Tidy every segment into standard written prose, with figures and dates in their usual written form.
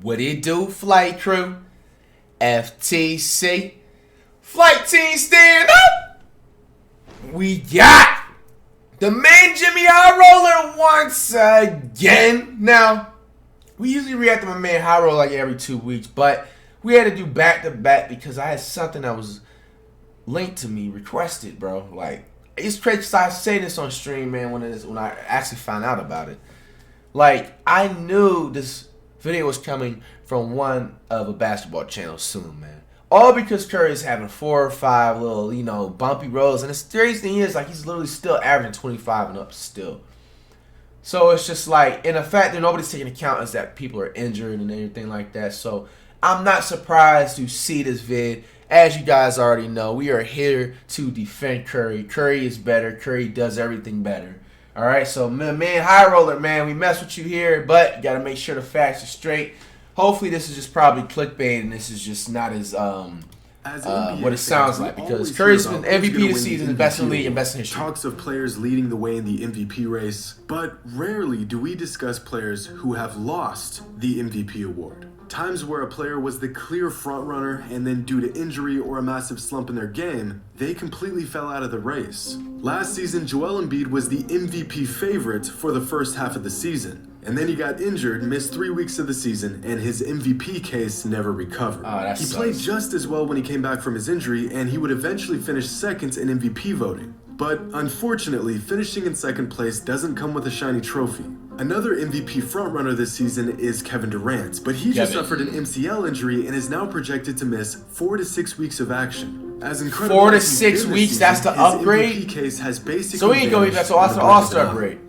What it do, flight crew? FTC. Flight team stand up! We got the man Jimmy High Roller once again. Now, we usually react to my man High Roller like every 2 weeks, but we had to do back-to-back because I had something that was linked to me, requested, bro. Like, it's crazy because I say this on stream, man, when I actually found out about it. Like, I knew this video was coming from one of a basketball channel soon, man. All because Curry is having 4 or 5 little, bumpy roads. And the crazy thing is, like, he's literally still averaging 25 and up still. So it's just like, and the fact that nobody's taking account is that people are injured and everything like that. So I'm not surprised to see this vid. As you guys already know, we are here to defend Curry. Curry is better. Curry does everything better. All right, so man, High Roller, man, we mess with you here, but you got to make sure the facts are straight. Hopefully this is just probably clickbait and this is just not as what it sounds like, because Curry's been MVP this season, the best in the league and best in history. Talks of players leading the way in the MVP race, but rarely do we discuss players who have lost the MVP award. Times where a player was the clear frontrunner and then due to injury or a massive slump in their game, they completely fell out of the race. Last season, Joel Embiid was the MVP favorite for the first half of the season. And then he got injured, missed 3 weeks of the season, and his MVP case never recovered. He played just as well when he came back from his injury, and he would eventually finish second in MVP voting. But unfortunately, finishing in second place doesn't come with a shiny trophy. Another MVP frontrunner this season is Kevin Durant, but he just suffered an MCL injury and is now projected to miss 4 to 6 weeks of action. As incredible 4 to 6 weeks, that's the upgrade? MVP case has basically so he ain't going to that's an All-Star upgrade.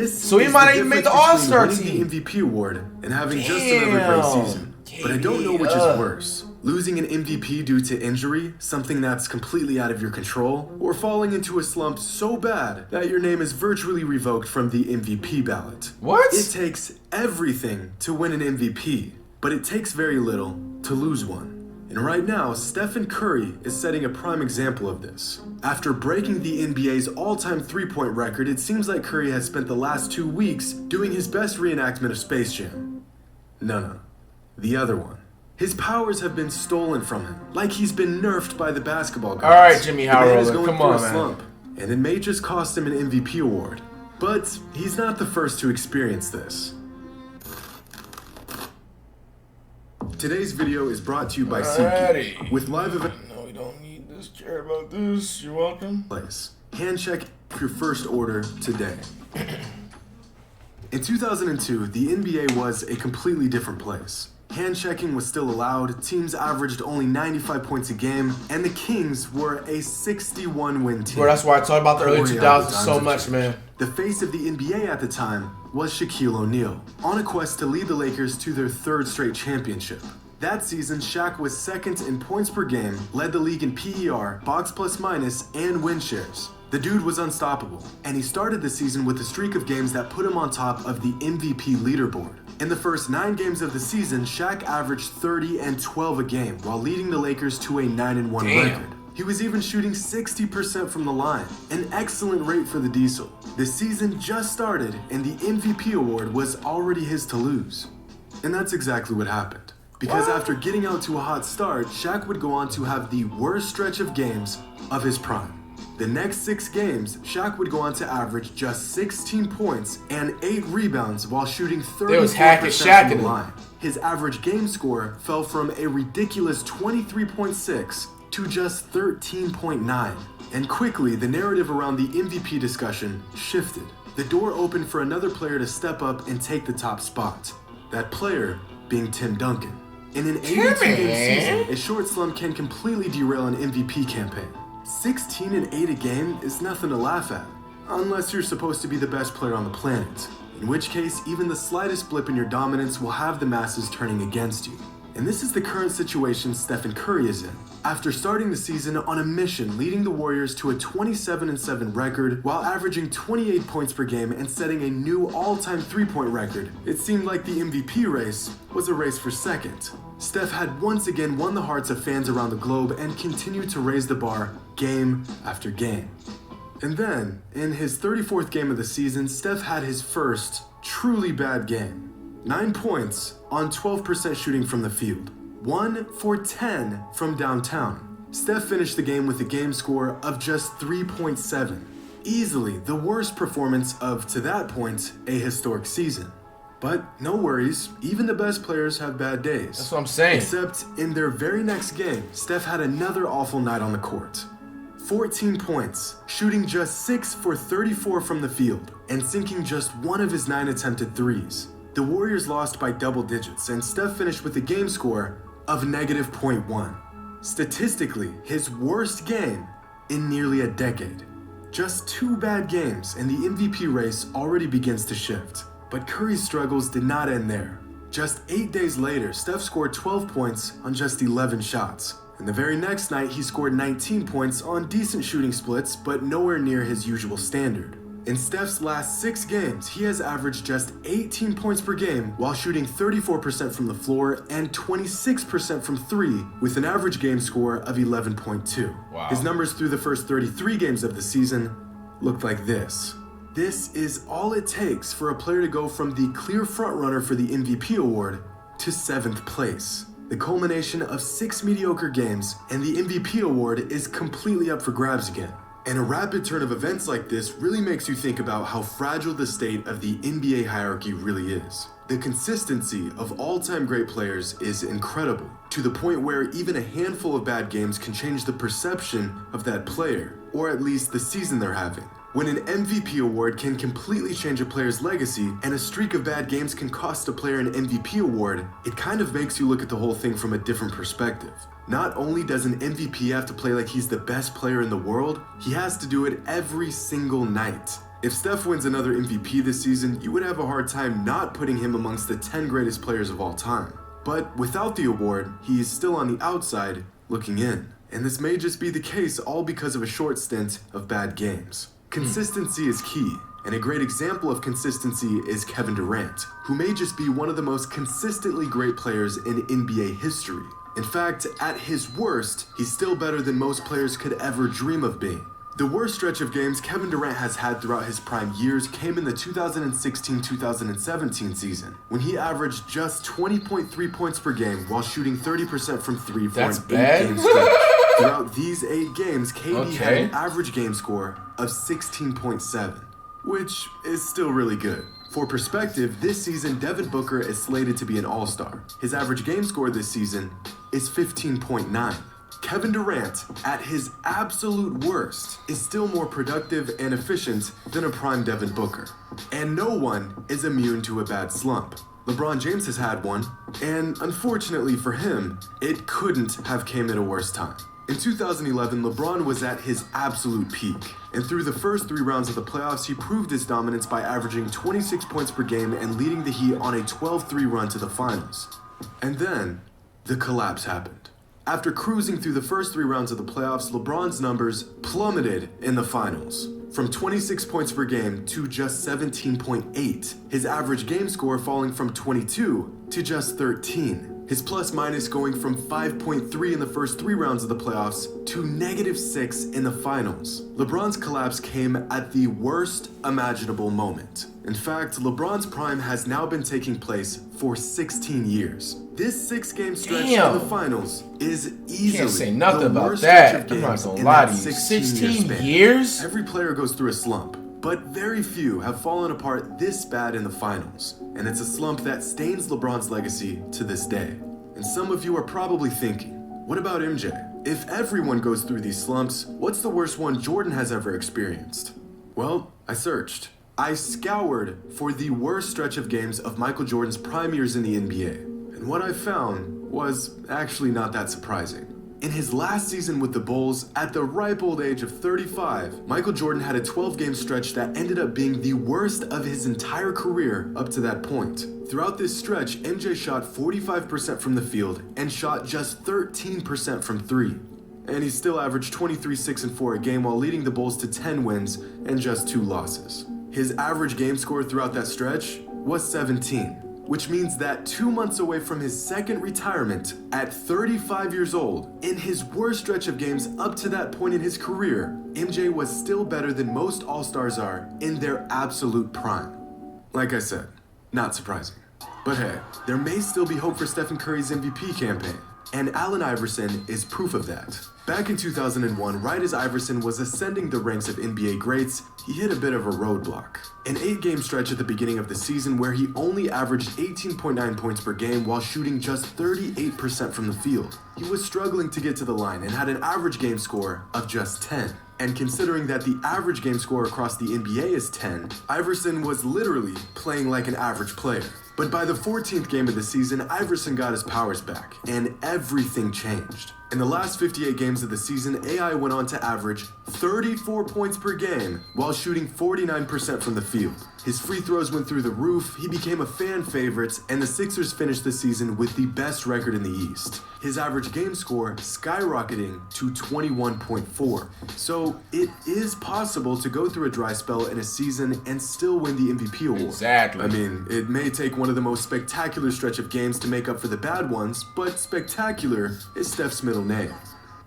So he might even make the All-Star team. The MVP award and having just another great season. But I don't know which is worse. Losing an MVP due to injury, something that's completely out of your control, or falling into a slump so bad that your name is virtually revoked from the MVP ballot. What? It takes everything to win an MVP, but it takes very little to lose one. And right now, Stephen Curry is setting a prime example of this. After breaking the NBA's all-time three-point record, it seems like Curry has spent the last 2 weeks doing his best reenactment of Space Jam. No, the other one. His powers have been stolen from him, like he's been nerfed by the basketball gods. All right, Jimmy High Roller, come on, man. Slump, and it may just cost him an MVP award. But he's not the first to experience this. Today's video is brought to you by SeatGeek. With live event. No, we don't need this. Care about this. You're welcome. Hand check your first order today. In 2002, the NBA was a completely different place. Hand checking was still allowed, teams averaged only 95 points a game, and the Kings were a 61-win team. Bro, that's why I talk about the early 2000s so much, man. The face of the NBA at the time was Shaquille O'Neal, on a quest to lead the Lakers to their 3rd straight championship. That season, Shaq was second in points per game, led the league in PER, box plus minus, and win shares. The dude was unstoppable, and he started the season with a streak of games that put him on top of the MVP leaderboard. In the first 9 games of the season, Shaq averaged 30 and 12 a game, while leading the Lakers to a 9-1 record. He was even shooting 60% from the line, an excellent rate for the Diesel. The season just started, and the MVP award was already his to lose. And that's exactly what happened. Because after getting out to a hot start, Shaq would go on to have the worst stretch of games of his prime. The next 6 games, Shaq would go on to average just 16 points and 8 rebounds while shooting 34% from the line. His average game score fell from a ridiculous 23.6 to just 13.9. And quickly, the narrative around the MVP discussion shifted. The door opened for another player to step up and take the top spot. That player being Tim Duncan. In an 82-game season, a short slump can completely derail an MVP campaign. 16 and 8 a game is nothing to laugh at, unless you're supposed to be the best player on the planet, in which case even the slightest blip in your dominance will have the masses turning against you. And this is the current situation Stephen Curry is in. After starting the season on a mission leading the Warriors to a 27-7 record while averaging 28 points per game and setting a new all-time three-point record, it seemed like the MVP race was a race for second. Steph had once again won the hearts of fans around the globe and continued to raise the bar game after game. And then, in his 34th game of the season, Steph had his first truly bad game. 9 points on 12% shooting from the field. 1 for 10 from downtown. Steph finished the game with a game score of just 3.7. Easily the worst performance of, to that point, a historic season. But no worries, even the best players have bad days. That's what I'm saying. Except in their very next game, Steph had another awful night on the court. 14 points, shooting just 6 for 34 from the field, and sinking just 1 of his 9 attempted threes. The Warriors lost by double digits, and Steph finished with a game score of -0.1. Statistically, his worst game in nearly a decade. Just 2 bad games, and the MVP race already begins to shift. But Curry's struggles did not end there. Just 8 days later, Steph scored 12 points on just 11 shots. And the very next night, he scored 19 points on decent shooting splits, but nowhere near his usual standard. In Steph's last 6 games, he has averaged just 18 points per game while shooting 34% from the floor and 26% from 3 with an average game score of 11.2. Wow. His numbers through the first 33 games of the season looked like this. This is all it takes for a player to go from the clear frontrunner for the MVP award to 7th place. The culmination of 6 mediocre games, and the MVP award is completely up for grabs again. And a rapid turn of events like this really makes you think about how fragile the state of the NBA hierarchy really is. The consistency of all-time great players is incredible, to the point where even a handful of bad games can change the perception of that player, or at least the season they're having. When an MVP award can completely change a player's legacy, and a streak of bad games can cost a player an MVP award, it kind of makes you look at the whole thing from a different perspective. Not only does an MVP have to play like he's the best player in the world, he has to do it every single night. If Steph wins another MVP this season, you would have a hard time not putting him amongst the 10 greatest players of all time. But without the award, he is still on the outside, looking in. And this may just be the case all because of a short stint of bad games. Consistency is key, and a great example of consistency is Kevin Durant, who may just be one of the most consistently great players in NBA history. In fact, at his worst, he's still better than most players could ever dream of being. The worst stretch of games Kevin Durant has had throughout his prime years came in the 2016-2017 season, when he averaged just 20.3 points per game while shooting 30% from 3 for an 8-game stretch. Throughout these 8 games, KD had an average game score of 16.7, which is still really good. For perspective, this season Devin Booker is slated to be an all-star. His average game score this season is 15.9. Kevin Durant, at his absolute worst, is still more productive and efficient than a prime Devin Booker. And no one is immune to a bad slump. LeBron James has had one, and unfortunately for him, it couldn't have came at a worse time. In 2011, LeBron was at his absolute peak, and through the first 3 rounds of the playoffs, he proved his dominance by averaging 26 points per game and leading the Heat on a 12-3 run to the finals. And then, the collapse happened. After cruising through the first 3 rounds of the playoffs, LeBron's numbers plummeted in the finals. From 26 points per game to just 17.8, his average game score falling from 22 to just 13. His plus-minus going from 5.3 in the first 3 rounds of the playoffs to -6 in the finals. LeBron's collapse came at the worst imaginable moment. In fact, LeBron's prime has now been taking place for 16 years. This 6-game stretch in the finals is easily Can't say nothing the about worst that. stretch of I'm not games gonna in lie that to you. 16 years? Every player goes through a slump, but very few have fallen apart this bad in the finals. And it's a slump that stains LeBron's legacy to this day. And some of you are probably thinking, what about MJ? If everyone goes through these slumps, what's the worst one Jordan has ever experienced? Well, I searched. I scoured for the worst stretch of games of Michael Jordan's prime years in the NBA. And what I found was actually not that surprising. In his last season with the Bulls, at the ripe old age of 35, Michael Jordan had a 12-game stretch that ended up being the worst of his entire career up to that point. Throughout this stretch, MJ shot 45% from the field and shot just 13% from 3. And he still averaged 23, 6, and 4 a game while leading the Bulls to 10 wins and just 2 losses. His average game score throughout that stretch was 17. Which means that 2 months away from his second retirement, at 35 years old, in his worst stretch of games up to that point in his career, MJ was still better than most All-Stars are in their absolute prime. Like I said, not surprising. But hey, there may still be hope for Stephen Curry's MVP campaign, and Allen Iverson is proof of that. Back in 2001, right as Iverson was ascending the ranks of NBA greats, he hit a bit of a roadblock. An 8-game stretch at the beginning of the season where he only averaged 18.9 points per game while shooting just 38% from the field. He was struggling to get to the line and had an average game score of just 10. And considering that the average game score across the NBA is 10, Iverson was literally playing like an average player. But by the 14th game of the season, Iverson got his powers back, and everything changed. In the last 58 games of the season, AI went on to average 34 points per game while shooting 49% from the field. His free throws went through the roof, he became a fan favorite, and the Sixers finished the season with the best record in the East. His average game score skyrocketing to 21.4. So it is possible to go through a dry spell in a season and still win the MVP award. Exactly. I mean, it may take one of the most spectacular stretch of games to make up for the bad ones, but spectacular is Steph's middle name.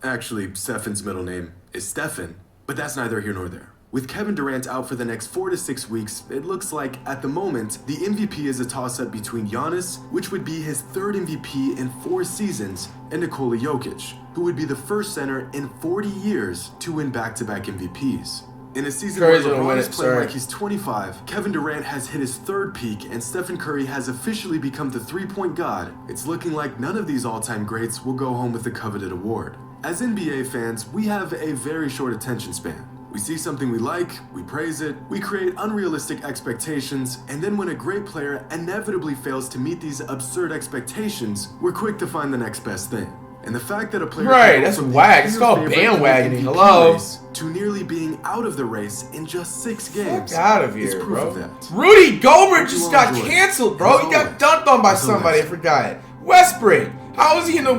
Actually, Stephen's middle name is Stephen, but that's neither here nor there. With Kevin Durant out for the next 4 to 6 weeks, it looks like, at the moment, the MVP is a toss-up between Giannis, which would be his 3rd MVP in 4 seasons, and Nikola Jokic, who would be the first center in 40 years to win back-to-back MVPs. In a season Curry's where gonna win LeBron is it, playing sir. like he's 25, Kevin Durant has hit his 3rd peak, and Stephen Curry has officially become the three-point god, it's looking like none of these all-time greats will go home with the coveted award. As NBA fans, we have a very short attention span. We see something we like, we praise it, we create unrealistic expectations, and then when a great player inevitably fails to meet these absurd expectations, we're quick to find the next best thing. And the fact that a player Right, can go that's from the whack. It's clear called favorite to the bandwagoning. MVP Hello? race to nearly being out of the race in just 6 games. Fuck out of is here, proof bro. of that. Rudy Gobert just Hope you got all enjoyed. canceled, bro. As He got always, dunked on by until somebody. I next time. forgot. Westbrook. How is he in the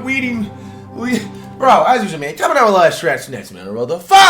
Bro, as usual, man. Coming out with a lot of stretch next, man. Roll the 5.